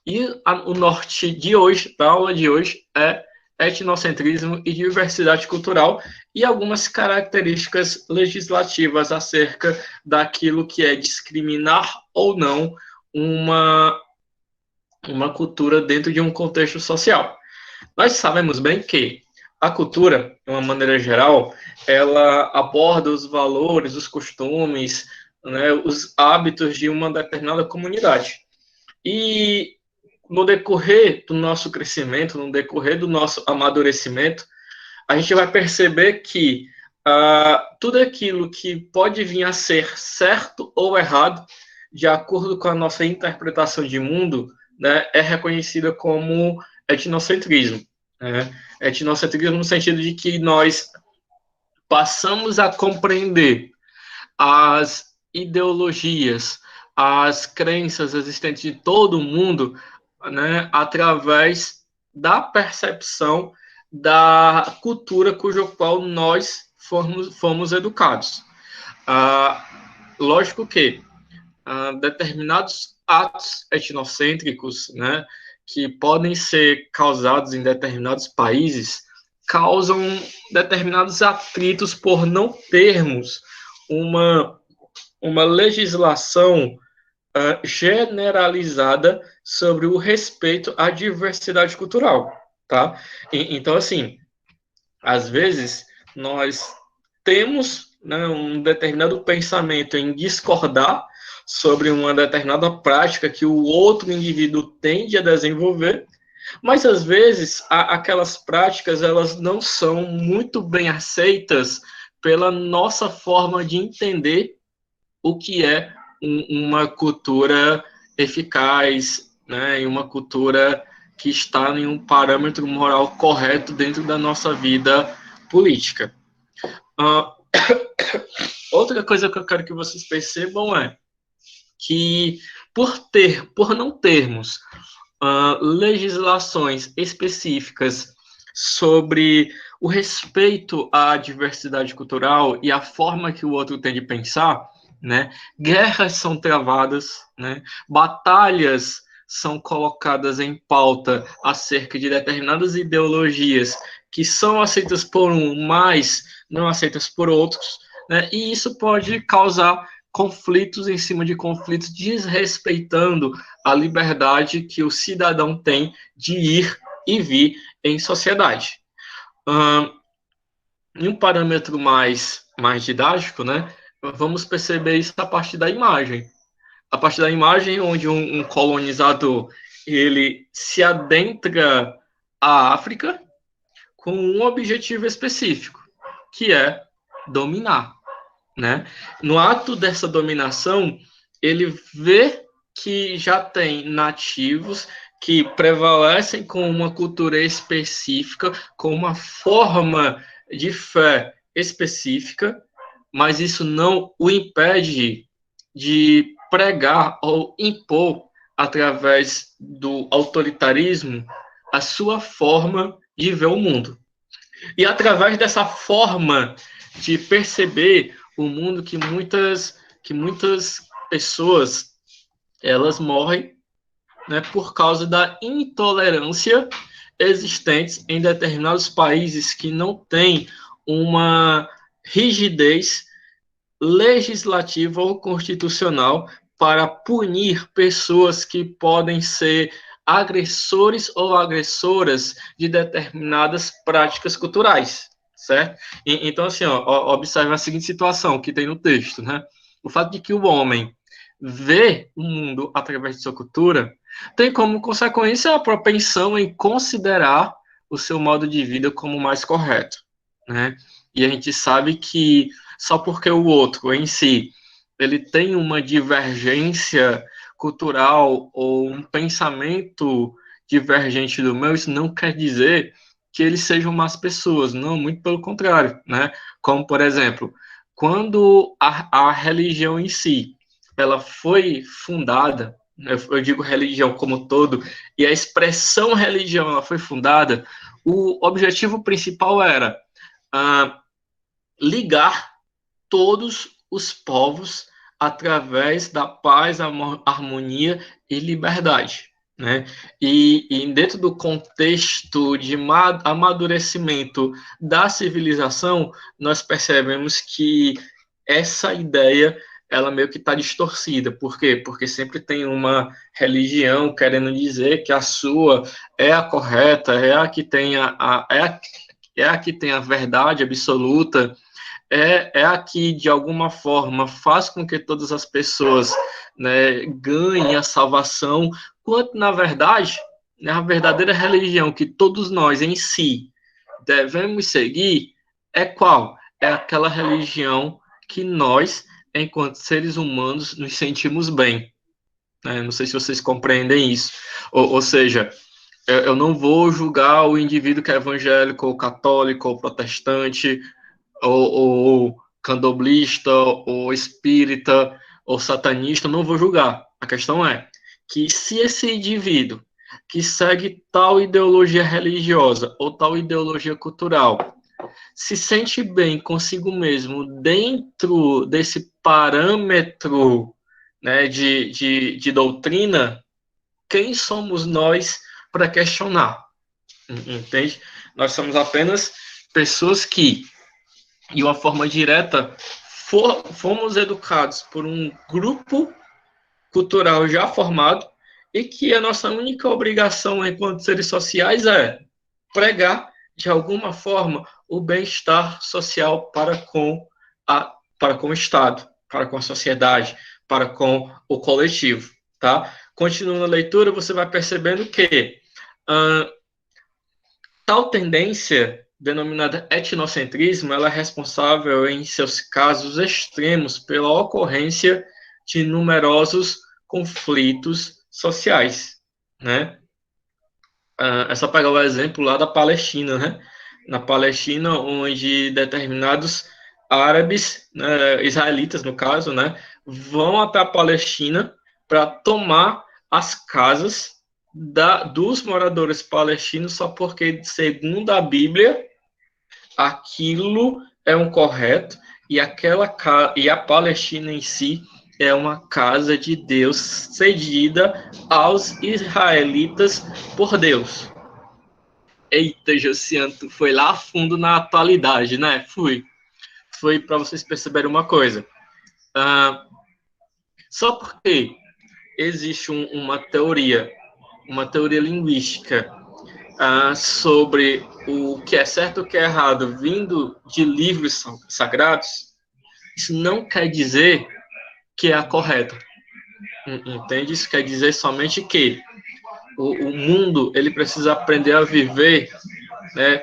E o norte de hoje, da aula de hoje, é etnocentrismo e diversidade cultural e algumas características legislativas acerca daquilo que é discriminar ou não uma, uma cultura dentro de um contexto social. Nós sabemos bem que a cultura, de uma maneira geral, ela aborda os valores, os costumes, né, os hábitos de uma determinada comunidade. E no decorrer do nosso crescimento, no decorrer do nosso amadurecimento, a gente vai perceber que tudo aquilo que pode vir a ser certo ou errado, de acordo com a nossa interpretação de mundo, né, é reconhecida como etnocentrismo. Né? Etnocentrismo no sentido de que nós passamos a compreender as ideologias, as crenças existentes de todo mundo, né, através da percepção da cultura cujo qual nós fomos educados. Lógico que determinados atos etnocêntricos, né, que podem ser causados em determinados países, causam determinados atritos por não termos uma legislação generalizada sobre o respeito à diversidade cultural, tá? Então, assim, às vezes nós temos, né, um determinado pensamento em discordar sobre uma determinada prática que o outro indivíduo tende a desenvolver, mas às vezes aquelas práticas elas não são muito bem aceitas pela nossa forma de entender o que é uma cultura eficaz, né, e uma cultura que está em um parâmetro moral correto dentro da nossa vida política. Outra coisa que eu quero que vocês percebam é que por não termos legislações específicas sobre o respeito à diversidade cultural e a forma que o outro tem de pensar, né? Guerras são travadas, né? Batalhas são colocadas em pauta acerca de determinadas ideologias que são aceitas por um, mas não aceitas por outros, né? E isso pode causar conflitos em cima de conflitos, desrespeitando a liberdade que o cidadão tem de ir e vir em sociedade. Em um parâmetro mais didático, né, vamos perceber isso a partir da imagem. A partir da imagem onde um colonizador ele se adentra à África com um objetivo específico, que é dominar. Né? No ato dessa dominação, ele vê que já tem nativos que prevalecem com uma cultura específica, com uma forma de fé específica, mas isso não o impede de pregar ou impor, através do autoritarismo, a sua forma de ver o mundo. E através dessa forma de perceber o mundo que muitas pessoas elas morrem, né, por causa da intolerância existente em determinados países que não têm uma rigidez legislativa ou constitucional para punir pessoas que podem ser agressores ou agressoras de determinadas práticas culturais, certo? Então, assim, observe a seguinte situação que tem no texto, né? O fato de que o homem vê o mundo através de sua cultura tem como consequência a propensão em considerar o seu modo de vida como mais correto, né? E a gente sabe que só porque o outro em si ele tem uma divergência cultural ou um pensamento divergente do meu, isso não quer dizer que eles sejam más pessoas, não, muito pelo contrário, né? Como, por exemplo, quando a religião em si, ela foi fundada, eu digo religião como todo, e a expressão religião ela foi fundada, o objetivo principal era ligar todos os povos através da paz, harmonia e liberdade. né? E dentro do contexto de amadurecimento da civilização, nós percebemos que essa ideia ela meio que está distorcida. Por quê? Porque sempre tem uma religião querendo dizer que a sua é a correta, é a que tem é a que tem a verdade absoluta, é a que, de alguma forma, faz com que todas as pessoas, né, ganhem a salvação, quanto, na verdade, né, a verdadeira religião que todos nós, em si, devemos seguir é qual? É aquela religião que nós, enquanto seres humanos, nos sentimos bem. Né? Não sei se vocês compreendem isso. Ou seja, eu não vou julgar o indivíduo que é evangélico, ou católico, ou protestante, ou candomblista, ou espírita, ou satanista, não vou julgar. A questão é que se esse indivíduo que segue tal ideologia religiosa ou tal ideologia cultural se sente bem consigo mesmo dentro desse parâmetro, né, de doutrina, quem somos nós para questionar? Entende? Nós somos apenas pessoas que, de uma forma direta, fomos educados por um grupo cultural já formado e que a nossa única obrigação enquanto seres sociais é pregar, de alguma forma, o bem-estar social para com o Estado, para com a sociedade, para com o coletivo. Tá? Continuando a leitura, você vai percebendo que tal tendência, denominada etnocentrismo, ela é responsável, em seus casos extremos, pela ocorrência de numerosos conflitos sociais, né? É só pegar o exemplo lá da Palestina, né? Na Palestina, onde determinados árabes, né, israelitas no caso, né, vão até a Palestina para tomar as casas dos moradores palestinos só porque, segundo a Bíblia, aquilo é um correto e a Palestina em si é uma casa de Deus cedida aos israelitas por Deus. Eita, Josiane, tu foi lá a fundo na atualidade, né? Foi para vocês perceberem uma coisa. Só porque existe uma teoria linguística sobre o que é certo e o que é errado, vindo de livros sagrados, isso não quer dizer que é a correta. Entende? Isso quer dizer somente que o mundo ele precisa aprender a viver, né,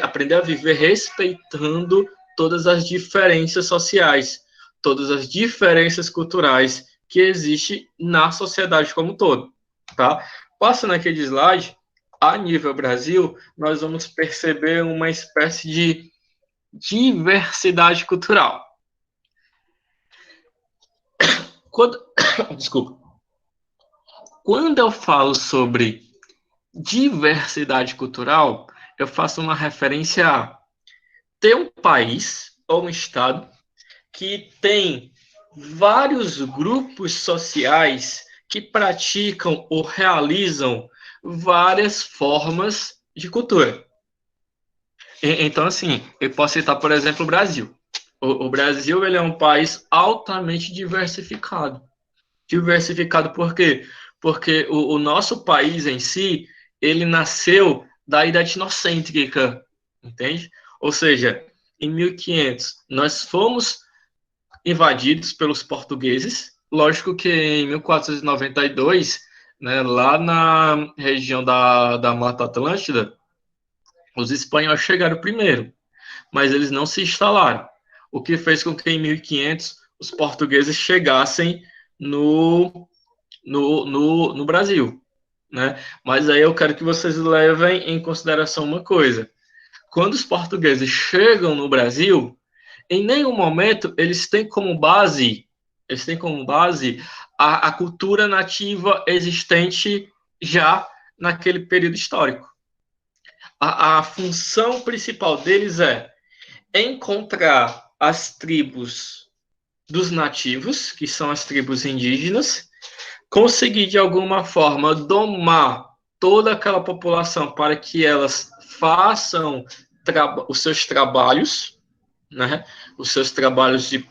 aprender a viver respeitando todas as diferenças sociais, todas as diferenças culturais que existem na sociedade como um todo. Tá? Passando aqui de slide, a nível Brasil, nós vamos perceber uma espécie de diversidade cultural. Desculpa. Quando eu falo sobre diversidade cultural, eu faço uma referência a ter um país ou um estado que tem vários grupos sociais que praticam ou realizam várias formas de cultura. Então, assim, eu posso citar, por exemplo, o Brasil. O Brasil ele é um país altamente diversificado. Diversificado por quê? Porque o nosso país em si, ele nasceu da ideia etnocêntrica, entende? Ou seja, em 1500, nós fomos invadidos pelos portugueses. Lógico que em 1492, né, lá na região da Mata Atlântida, os espanhóis chegaram primeiro, mas eles não se instalaram. O que fez com que em 1500 os portugueses chegassem no, no Brasil. Né? Mas aí eu quero que vocês levem em consideração uma coisa. Quando os portugueses chegam no Brasil, em nenhum momento eles têm como base a cultura nativa existente já naquele período histórico. A função principal deles é encontrar as tribos dos nativos, que são as tribos indígenas, conseguir de alguma forma domar toda aquela população para que elas façam os seus trabalhos, né? Os seus trabalhos de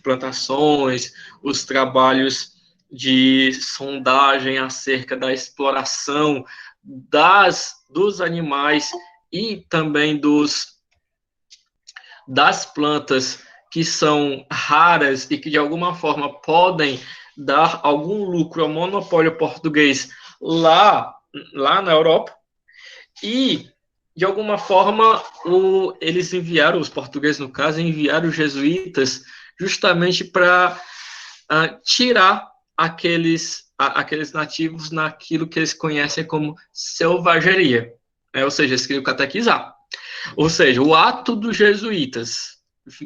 plantações, os trabalhos de sondagem acerca da exploração dos animais e também das plantas que são raras e que de alguma forma podem dar algum lucro ao monopólio português lá na Europa. E de alguma forma eles enviaram, os portugueses no caso, enviaram os jesuítas justamente para tirar aqueles nativos naquilo que eles conhecem como selvageria, ou seja, eles queriam catequizar. Ou seja, o ato dos jesuítas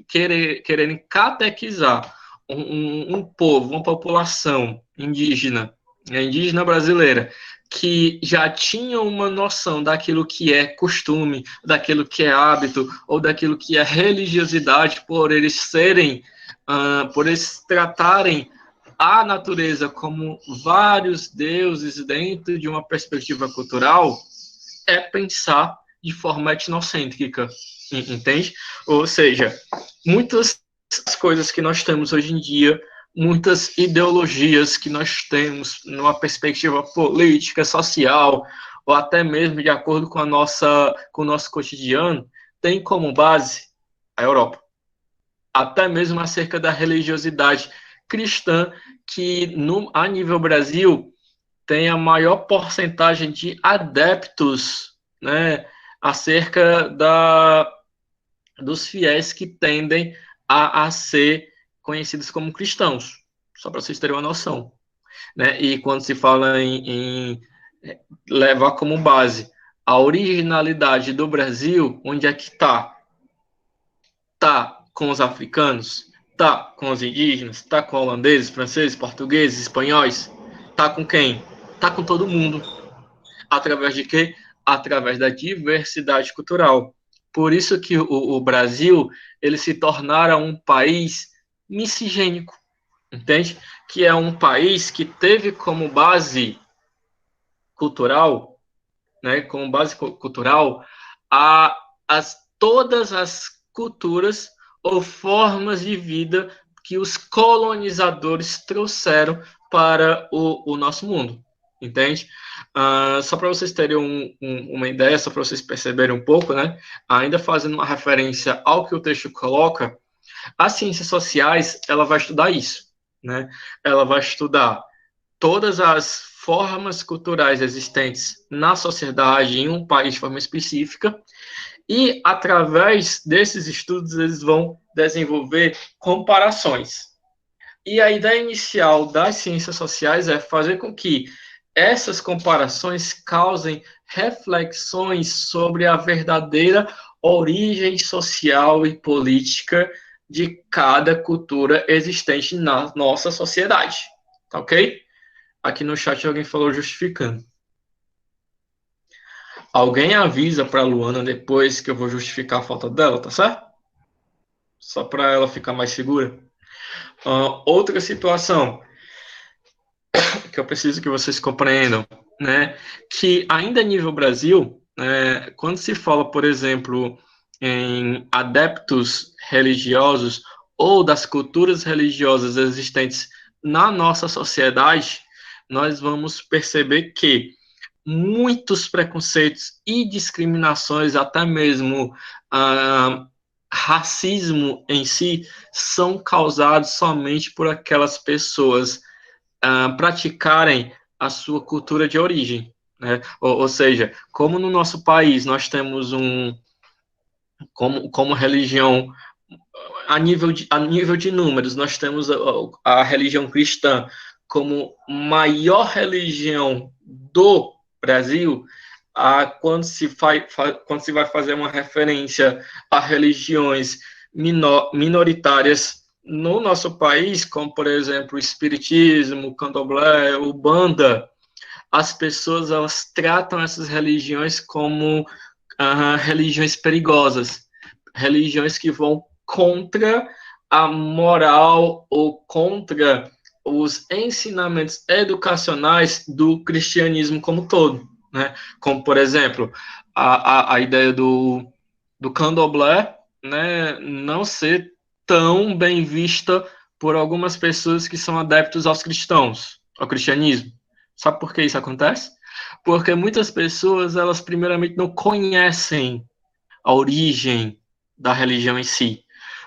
quererem catequizar um povo, uma população indígena, indígena brasileira, que já tinha uma noção daquilo que é costume, daquilo que é hábito, ou daquilo que é religiosidade, por eles tratarem a natureza como vários deuses dentro de uma perspectiva cultural, é pensar de forma etnocêntrica, entende? Ou seja, muitas coisas que nós temos hoje em dia, muitas ideologias que nós temos numa perspectiva política, social, ou até mesmo de acordo com o nosso cotidiano, tem como base a Europa. Até mesmo acerca da religiosidade cristã, que a nível Brasil tem a maior porcentagem de adeptos, né, acerca dos fiéis que tendem a ser conhecidos como cristãos, só para vocês terem uma noção. Né? E quando se fala em levar como base a originalidade do Brasil, onde é que está? Está com os africanos? Está com os indígenas? Está com holandeses, franceses, portugueses, espanhóis? Está com quem? Está com todo mundo. Através de quê? Através da diversidade cultural. Por isso que o Brasil ele se tornara um país miscigênico, entende? Que é um país que teve como base cultural, né, como base cultural, todas as culturas ou formas de vida que os colonizadores trouxeram para o nosso mundo, entende? Só para vocês terem uma ideia, só para vocês perceberem um pouco, né? Ainda fazendo uma referência ao que o texto coloca, as ciências sociais, ela vai estudar isso, né? Ela vai estudar todas as formas culturais existentes na sociedade em um país de forma específica e, através desses estudos, eles vão desenvolver comparações. E a ideia inicial das ciências sociais é fazer com que essas comparações causem reflexões sobre a verdadeira origem social e política de cada cultura existente na nossa sociedade. Tá ok? Aqui no chat alguém falou justificando. Alguém avisa para a Luana depois que eu vou justificar a falta dela, tá certo? Só para ela ficar mais segura. Outra situação que eu preciso que vocês compreendam, né? Que ainda a nível Brasil, quando se fala, por exemplo, em adeptos religiosos ou das culturas religiosas existentes na nossa sociedade, nós vamos perceber que muitos preconceitos e discriminações, até mesmo racismo em si, são causados somente por aquelas pessoas praticarem a sua cultura de origem. Né? Ou seja, como no nosso país nós temos como religião, a nível de números, nós temos a religião cristã como maior religião do Brasil, quando se vai fazer uma referência a religiões minoritárias no nosso país, como, por exemplo, o espiritismo, o candomblé, o banda, as pessoas elas tratam essas religiões como religiões perigosas, religiões que vão contra a moral ou contra os ensinamentos educacionais do cristianismo como um todo, né? Como, por exemplo, a ideia do candomblé, né, não ser tão bem vista por algumas pessoas que são adeptos aos cristãos, ao cristianismo. Sabe por que isso acontece? Porque muitas pessoas, elas primeiramente não conhecem a origem da religião em si.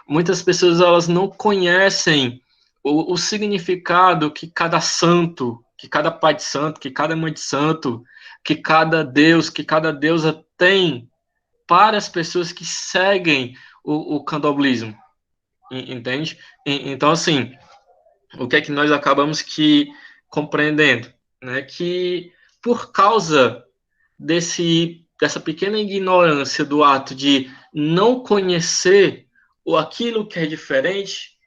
Muitas pessoas, elas não conhecem o significado que cada santo, que cada pai de santo, que cada mãe de santo, que cada deus, que cada deusa tem para as pessoas que seguem o candomblismo, entende? Então, assim, o que é que nós acabamos que compreendendo, né? Que por causa dessa pequena ignorância do ato de não conhecer aquilo que é diferente,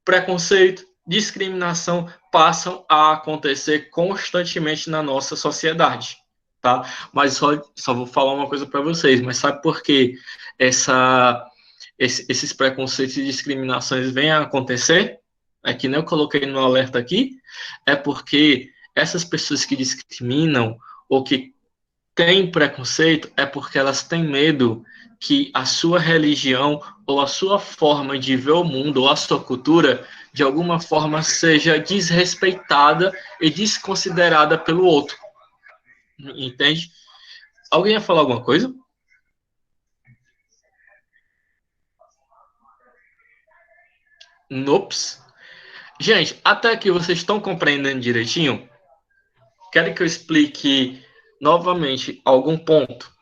preconceito, discriminação passam a acontecer constantemente na nossa sociedade, tá? Mas só vou falar uma coisa para vocês, mas sabe por que esses preconceitos e discriminações vêm a acontecer? É que nem eu coloquei no alerta aqui, é porque essas pessoas que discriminam ou que têm preconceito é porque elas têm medo que a sua religião ou a sua forma de ver o mundo ou a sua cultura de alguma forma seja desrespeitada e desconsiderada pelo outro. Entende? Alguém ia falar alguma coisa? Nops. Gente, até aqui vocês estão compreendendo direitinho? Querem que eu explique novamente algum ponto?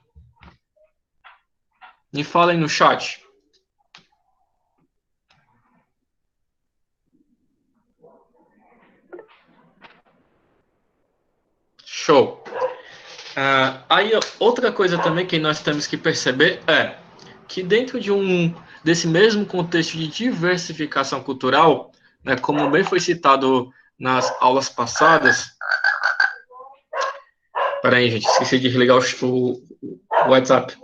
Me falem no chat. Show. Aí outra coisa também que nós temos que perceber é que dentro desse mesmo contexto de diversificação cultural, né, como bem foi citado nas aulas passadas, peraí, gente, esqueci de desligar o WhatsApp.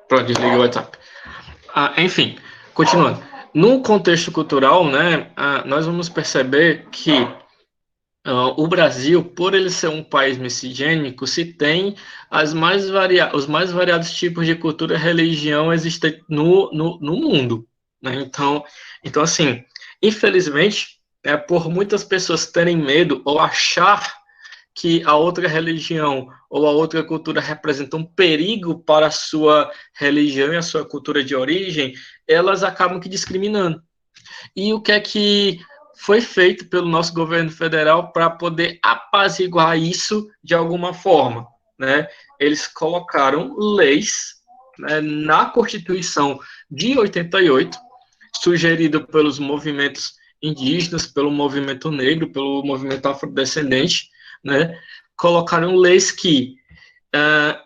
Pronto, desliguei o WhatsApp. Enfim, continuando. No contexto cultural, né, nós vamos perceber que o Brasil, por ele ser um país miscigênico, se tem os mais variados tipos de cultura e religião existentes no mundo, né? Então, assim, infelizmente, por muitas pessoas terem medo ou achar que a outra religião ou a outra cultura representa um perigo para a sua religião e a sua cultura de origem, elas acabam que discriminando. E o que é que foi feito pelo nosso governo federal para poder apaziguar isso de alguma forma, né? Eles colocaram leis, né, na Constituição de 88, sugerido pelos movimentos indígenas, pelo movimento negro, pelo movimento afrodescendente, né? Colocaram leis que uh,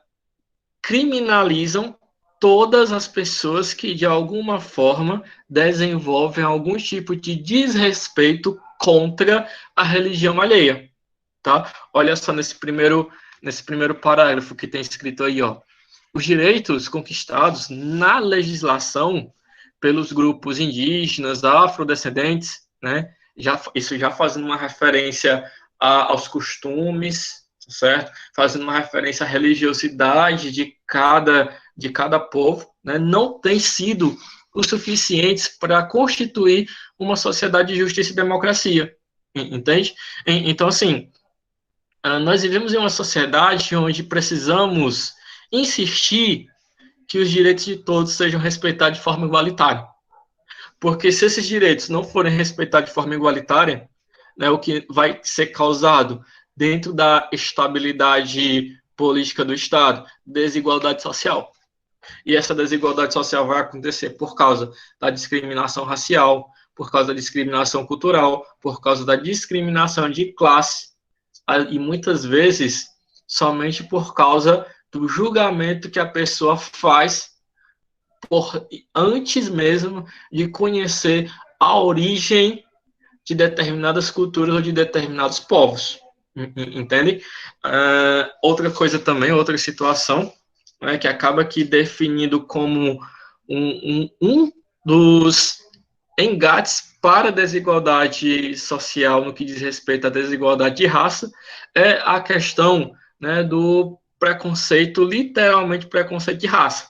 criminalizam todas as pessoas que, de alguma forma, desenvolvem algum tipo de desrespeito contra a religião alheia, tá? Olha só nesse primeiro parágrafo que tem escrito aí, ó. Os direitos conquistados na legislação pelos grupos indígenas, afrodescendentes, né? Isso já fazendo uma referência aos costumes, certo? Fazendo uma referência à religiosidade de cada povo, né? Não tem sido o suficientes para constituir uma sociedade de justiça e democracia, entende? Então, assim, nós vivemos em uma sociedade onde precisamos insistir que os direitos de todos sejam respeitados de forma igualitária. Porque se esses direitos não forem respeitados de forma igualitária, né, o que vai ser causado dentro da estabilidade política do Estado, desigualdade social. E essa desigualdade social vai acontecer por causa da discriminação racial, por causa da discriminação cultural, por causa da discriminação de classe, e muitas vezes somente por causa do julgamento que a pessoa faz antes mesmo de conhecer a origem de determinadas culturas ou de determinados povos. Entende? Outra coisa também, outra situação, né, que acaba aqui definido como um dos engates para a desigualdade social no que diz respeito à desigualdade de raça é a questão, né, do preconceito, literalmente preconceito de raça.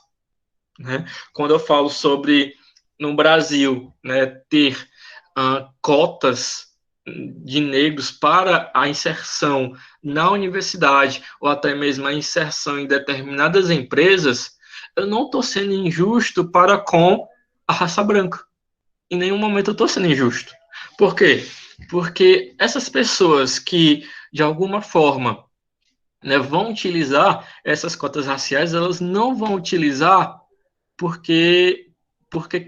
Né? Quando eu falo sobre, no Brasil, né, ter cotas de negros para a inserção na universidade ou até mesmo a inserção em determinadas empresas, eu não estou sendo injusto para com a raça branca. Em nenhum momento eu estou sendo injusto. Por quê? Porque essas pessoas que, de alguma forma, né, vão utilizar essas cotas raciais, elas não vão utilizar porque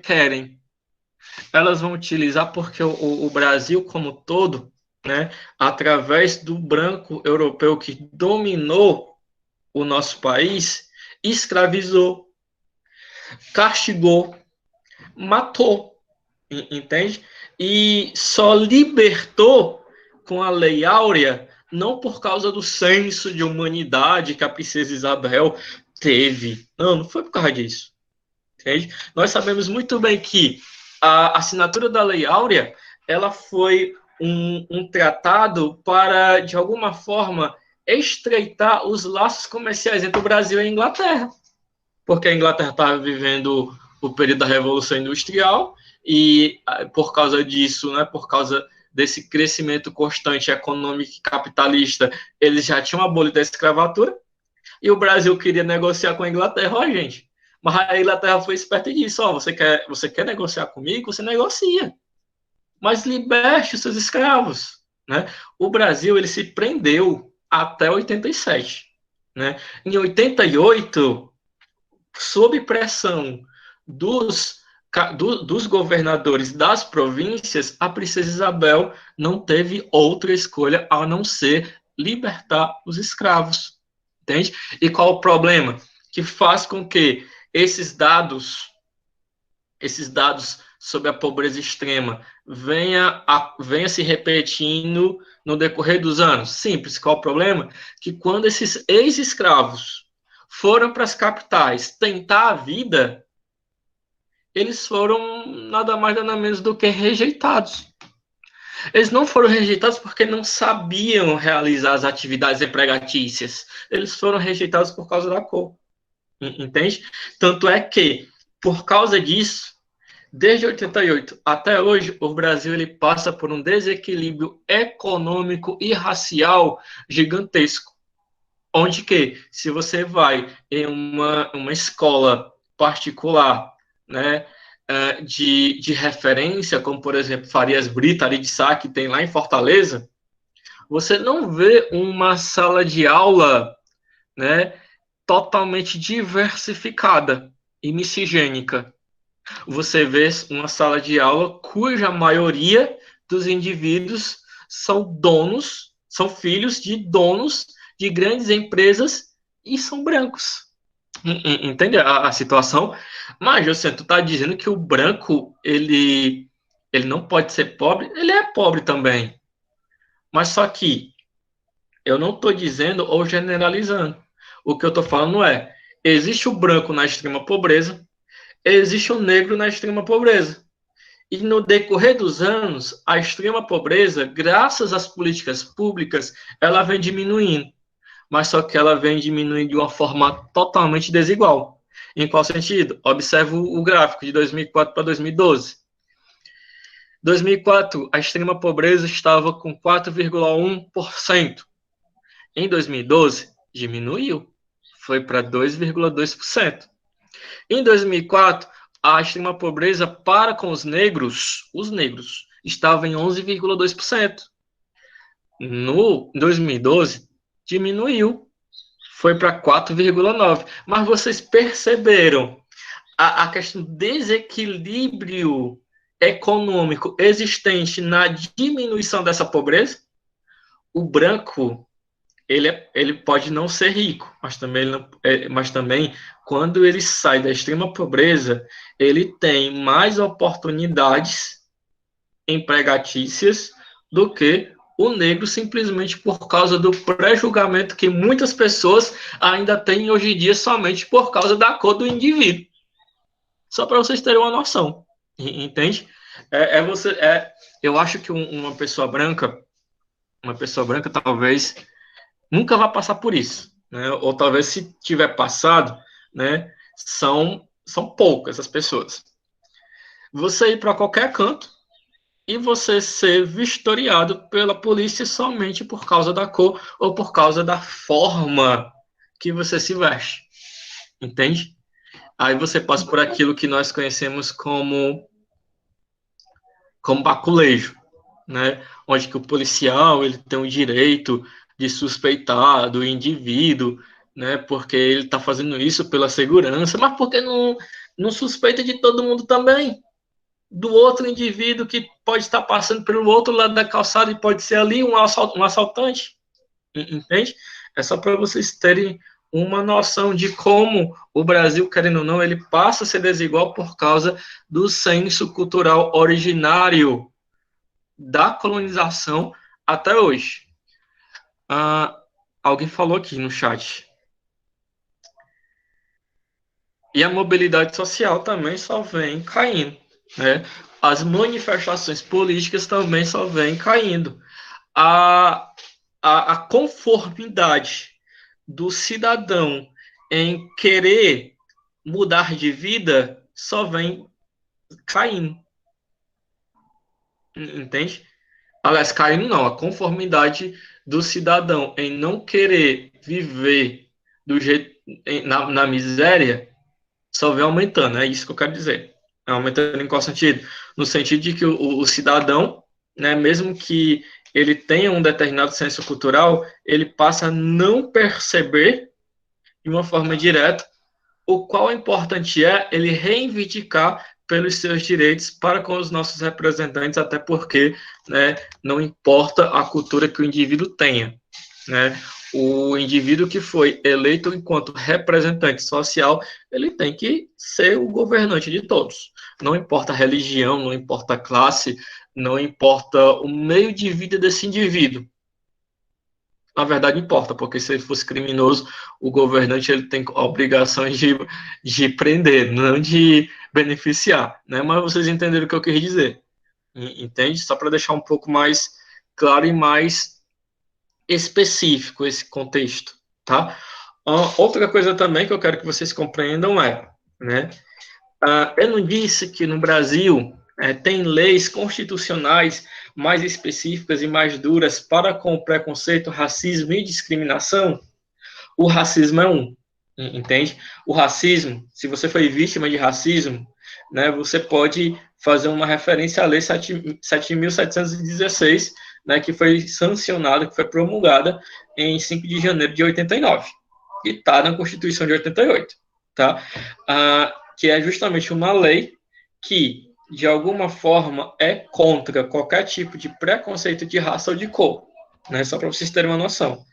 querem. Elas vão utilizar porque o Brasil como todo, né, através do branco europeu que dominou o nosso país, escravizou, castigou, matou, entende? E só libertou com a Lei Áurea, não por causa do senso de humanidade que a princesa Isabel teve. Não, não foi por causa disso. Entende? Nós sabemos muito bem que a assinatura da Lei Áurea ela foi um tratado para, de alguma forma, estreitar os laços comerciais entre o Brasil e a Inglaterra. Porque a Inglaterra estava vivendo o período da Revolução Industrial e, por causa disso, né, por causa desse crescimento constante econômico e capitalista, eles já tinham abolido a escravatura e o Brasil queria negociar com a Inglaterra, ó, gente. Mas a Inglaterra foi esperta e disse: ó, você quer negociar comigo? Você negocia. Mas liberte os seus escravos. Né? O Brasil ele se prendeu até 87. Né? Em 88, sob pressão dos governadores das províncias, a princesa Isabel não teve outra escolha a não ser libertar os escravos. Entende? E qual o problema? Que faz com que esses dados sobre a pobreza extrema venha se repetindo no decorrer dos anos. Simples, qual o problema? Que quando esses ex-escravos foram para as capitais tentar a vida, eles foram nada mais nada menos do que rejeitados. Eles não foram rejeitados porque não sabiam realizar as atividades empregatícias. Eles foram rejeitados por causa da cor. Entende? Tanto é que, por causa disso, desde 88 até hoje, o Brasil ele passa por um desequilíbrio econômico e racial gigantesco. Onde que, se você vai em uma escola particular, né, de referência, como, por exemplo, Farias Brito, ali de Sá, que tem lá em Fortaleza, você não vê uma sala de aula, né, totalmente diversificada e miscigênica. Você vê uma sala de aula cuja maioria dos indivíduos são filhos de donos de grandes empresas e são brancos. Entende a situação? Mas, José, tu tá dizendo que o branco, ele não pode ser pobre? Ele é pobre também. Mas só que eu não estou dizendo ou generalizando. O que eu estou falando é, existe o branco na extrema pobreza, existe o negro na extrema pobreza. E no decorrer dos anos, a extrema pobreza, graças às políticas públicas, ela vem diminuindo. Mas só que ela vem diminuindo de uma forma totalmente desigual. Em qual sentido? Observe o gráfico de 2004 para 2012. 2004, a extrema pobreza estava com 4,1%. Em 2012, diminuiu, foi para 2,2%. Em 2004, a extrema pobreza para com os negros, estava em 11,2%. No 2012, diminuiu, foi para 4,9%. Mas vocês perceberam a questão do desequilíbrio econômico existente na diminuição dessa pobreza? O branco ele pode não ser rico, mas também, quando ele sai da extrema pobreza, ele tem mais oportunidades empregatícias do que o negro, simplesmente por causa do pré-julgamento que muitas pessoas ainda têm hoje em dia somente por causa da cor do indivíduo. Só para vocês terem uma noção, entende? Eu acho que uma pessoa branca talvez nunca vai passar por isso, né? Ou talvez se tiver passado, né, são poucas as pessoas. Você ir para qualquer canto e você ser vistoriado pela polícia somente por causa da cor ou por causa da forma que você se veste, entende? Aí você passa por aquilo que nós conhecemos como baculejo, né? Onde que o policial ele tem o direito de suspeitar do indivíduo, né? Porque ele está fazendo isso pela segurança, mas porque não suspeita de todo mundo também, do outro indivíduo que pode estar passando pelo outro lado da calçada e pode ser ali um assaltante, entende? É só para vocês terem uma noção de como o Brasil, querendo ou não, ele passa a ser desigual por causa do senso cultural originário da colonização até hoje. Ah, alguém falou aqui no chat. E a mobilidade social também só vem caindo, né? As manifestações políticas também só vêm caindo. A, a conformidade do cidadão em querer mudar de vida só vem caindo, entende? Aliás, caindo não, a conformidade do cidadão em não querer viver do jeito na miséria só vem aumentando, é isso que eu quero dizer. É aumentando em qual sentido? No sentido de que o cidadão, né, mesmo que ele tenha um determinado senso cultural, ele passa a não perceber de uma forma direta o qual importante é ele reivindicar pelos seus direitos para com os nossos representantes, até porque, né, não importa a cultura que o indivíduo tenha, né? O indivíduo que foi eleito enquanto representante social, ele tem que ser o governante de todos. Não importa a religião, não importa a classe, não importa o meio de vida desse indivíduo. Na verdade, importa, porque se ele fosse criminoso, o governante ele tem a obrigação de prender, não de beneficiar, né? Mas vocês entenderam o que eu quis dizer, entende? Só para deixar um pouco mais claro e mais específico esse contexto, tá? Outra coisa também que eu quero que vocês compreendam né? Eu não disse que no Brasil tem leis constitucionais mais específicas e mais duras para com o preconceito, racismo e discriminação? O racismo é um, entende? O racismo, se você foi vítima de racismo, né, você pode fazer uma referência à Lei 7.716, né, que foi sancionada, que foi promulgada em 5 de janeiro de 89, e está na Constituição de 88, tá? Que é justamente uma lei que, de alguma forma, é contra qualquer tipo de preconceito de raça ou de cor, né? Só para vocês terem uma noção.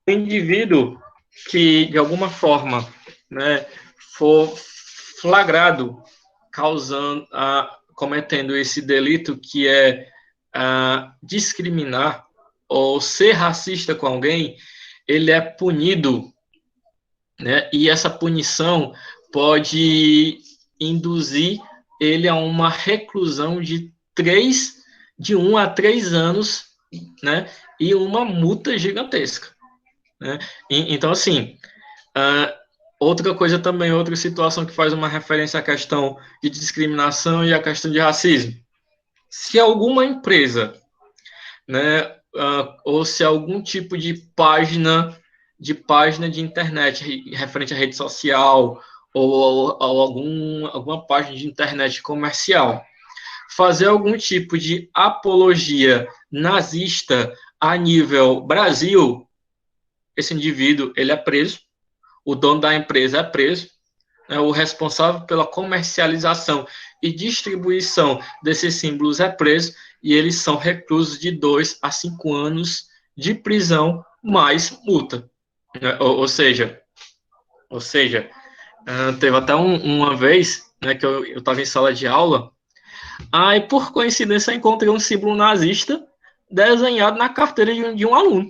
O indivíduo que, de alguma forma, né, for flagrado causando, cometendo esse delito que é discriminar ou ser racista com alguém, ele é punido, né? E essa punição pode induzir ele a uma reclusão de 1 a 3 anos, né? E uma multa gigantesca, né? Então, assim, outra coisa também, outra situação que faz uma referência à questão de discriminação e à questão de racismo. Se alguma empresa, né, ou se algum tipo de página de internet referente à rede social ou alguma página de internet comercial fazer algum tipo de apologia nazista a nível Brasil, esse indivíduo ele é preso, o dono da empresa é preso, né, o responsável pela comercialização e distribuição desses símbolos é preso e eles são reclusos de 2 a 5 anos de prisão mais multa. Né? Ou seja, teve até uma vez, né, que eu estava em sala de aula, aí por coincidência eu encontrei um símbolo nazista desenhado na carteira de um aluno,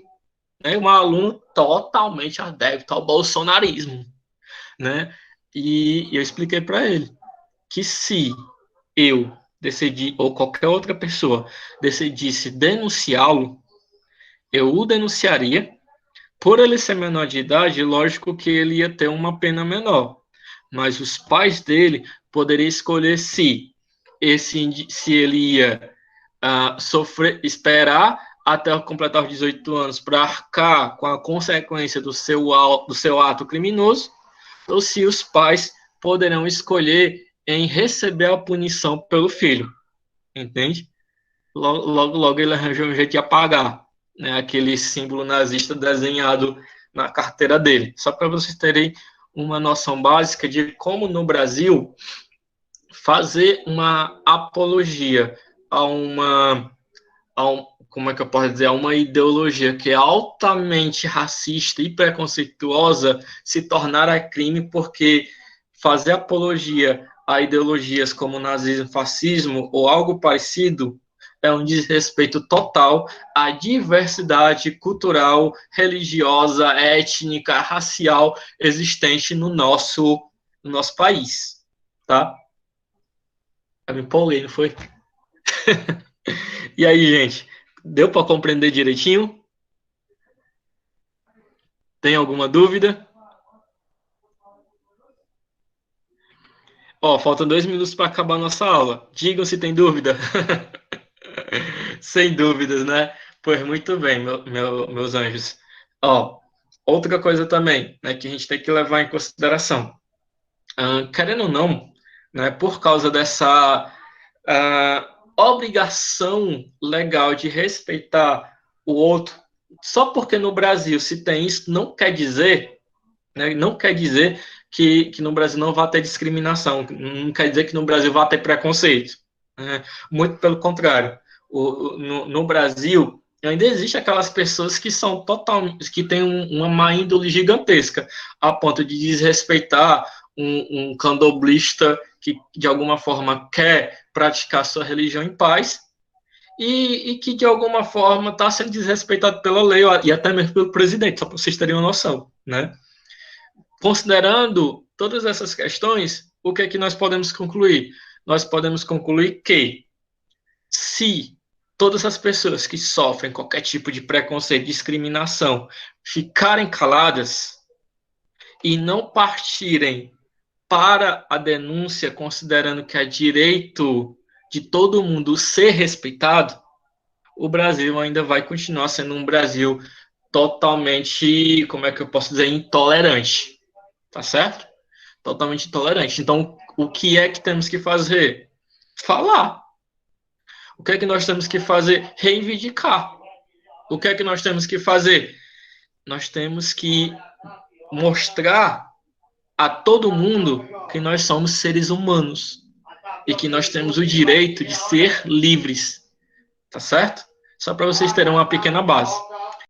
né, um aluno totalmente adepto ao bolsonarismo, né? E eu expliquei para ele que se eu decidir, ou qualquer outra pessoa decidisse denunciá-lo, eu o denunciaria. Por ele ser menor de idade, lógico que ele ia ter uma pena menor, mas os pais dele poderiam escolher se ele ia sofrer, esperar até completar os 18 anos para arcar com a consequência do seu ato criminoso, ou se os pais poderão escolher em receber a punição pelo filho, entende? Logo ele arranjou um jeito de apagar, né, aquele símbolo nazista desenhado na carteira dele. Só para vocês terem uma noção básica de como no Brasil fazer uma apologia a como é que eu posso dizer, a uma ideologia que é altamente racista e preconceituosa se tornará crime, porque fazer apologia a ideologias como nazismo, fascismo ou algo parecido é um desrespeito total à diversidade cultural, religiosa, étnica, racial existente no nosso país, tá? Eu me empolguei, não foi? E aí, gente, deu para compreender direitinho? Tem alguma dúvida? Ó, faltam 2 minutos para acabar a nossa aula. Digam se tem dúvida. Sem dúvidas, né? Pois muito bem, meus anjos. Ó, outra coisa também, né, que a gente tem que levar em consideração. Querendo ou não, né, por causa dessa obrigação legal de respeitar o outro, só porque no Brasil se tem isso, não quer dizer, né, não quer dizer que no Brasil não vai ter discriminação, não quer dizer que no Brasil vai ter preconceito. Né? Muito pelo contrário. No Brasil, ainda existe aquelas pessoas que são que têm uma má índole gigantesca, a ponto de desrespeitar um candomblista que de alguma forma quer praticar sua religião em paz e que de alguma forma está sendo desrespeitado pela lei e até mesmo pelo presidente, só para vocês terem uma noção, né? Considerando todas essas questões, o que é que nós podemos concluir? Nós podemos concluir que se todas as pessoas que sofrem qualquer tipo de preconceito, discriminação, ficarem caladas e não partirem para a denúncia, considerando que é direito de todo mundo ser respeitado, o Brasil ainda vai continuar sendo um Brasil totalmente, como é que eu posso dizer, intolerante, tá certo? Totalmente intolerante. Então, o que é que temos que fazer? Falar. O que é que nós temos que fazer? Reivindicar. O que é que nós temos que fazer? Nós temos que mostrar a todo mundo que nós somos seres humanos e que nós temos o direito de ser livres, tá certo? Só para vocês terem uma pequena base.